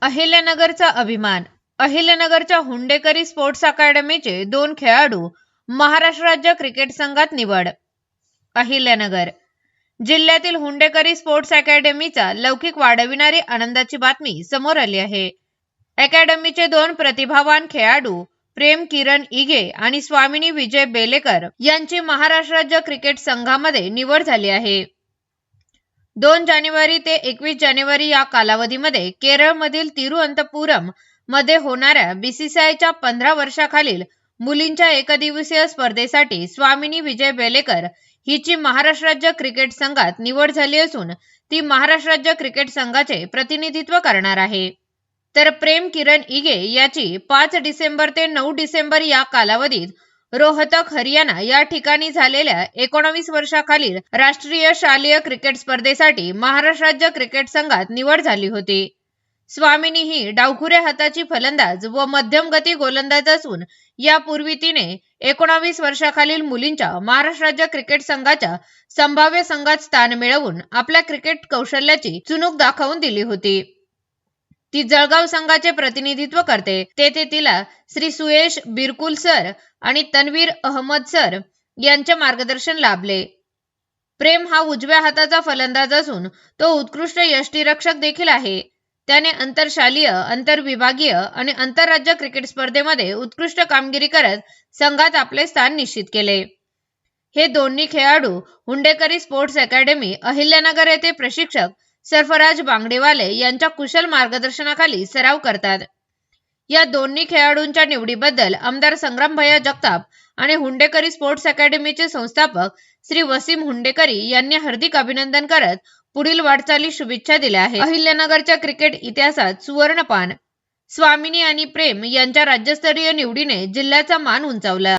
अहिल्यानगरचा अभिमान. अहिल्यानगरच्या हुंडेकरी स्पोर्ट्स अकादमीचे 2 खेळाडू महाराष्ट्र राज्य क्रिकेट संघात निवड. अहिल्यानगर जिल्ह्यातील हुंडेकरी स्पोर्ट्स अकादमीचा लौकिक वाढविणारी आनंदाची बातमी समोर आली आहे. अकादमीचे 2 प्रतिभावान खेळाडू प्रेम किरण इगे आणि स्वामिनी विजय बेलेकर यांची महाराष्ट्र राज्य क्रिकेट संघामध्ये निवड झाली आहे. 2 जानेवारी ते 21 जानेवारी या कालावधीमध्ये केरळमधील तिरुअनंतपुरम मध्ये होणाऱ्या बीसीसीआयच्या 15 वर्षाखालील मुलींच्या एकदिवसीय स्पर्धेसाठी स्वामिनी विजय बेलेकर हिची महाराष्ट्र राज्य क्रिकेट संघात निवड झाली असून ती महाराष्ट्र राज्य क्रिकेट संघाचे प्रतिनिधित्व करणार आहे. तर प्रेम किरण इगे याची 5 डिसेंबर ते 9 डिसेंबर या कालावधीत रोहतक हरियाणा या ठिकाणी झालेल्या 19 वर्षाखालील राष्ट्रीय शालेय क्रिकेट स्पर्धेसाठी महाराष्ट्र राज्य क्रिकेट संघात निवड झाली होती. स्वामिनी ही डावखुऱ्या हाताची फलंदाज व मध्यम गती गोलंदाज असून यापूर्वी तिने 19 वर्षाखालील मुलींच्या महाराष्ट्र राज्य क्रिकेट संघाच्या संभाव्य संघात स्थान मिळवून आपल्या क्रिकेट कौशल्याची चुणूक दाखवून दिली होती. ती जळगाव संघाचे प्रतिनिधित्व करते. तेथे तिला श्री सुयश बिरकुल सर आणि तन्वीर अहमद सर यांचे मार्गदर्शन लाभले. प्रेम हा उजव्या हाताचा फलंदाज असून तो उत्कृष्ट यष्टिरक्षक देखील आहे. त्याने आंतरशालीय, आंतरविभागीय आणि आंतरराज्य क्रिकेट स्पर्धेमध्ये उत्कृष्ट कामगिरी करत संघात आपले स्थान निश्चित केले. हे दोन्ही खेळाडू हुंडेकरी स्पोर्ट्स अकादमी अहिल्यानगर येथे प्रशिक्षक सरफराज बांगडेवाले यांच्या कुशल मार्गदर्शनाखाली सराव करतात. या दोन्ही खेळाडूंच्या निवडीबद्दल आमदार संग्रामभैया जगताप आणि हुंडेकरी स्पोर्ट्स अकादमीचे संस्थापक श्री वसीम हुंडेकरी यांनी हार्दिक अभिनंदन करत पुढील वाटचालीस शुभेच्छा दिल्या आहेत. अहिल्यानगरच्या क्रिकेट इतिहासात सुवर्णपान. स्वामिनी आणि प्रेम यांच्या राज्यस्तरीय निवडीने जिल्ह्याचा मान उंचावला.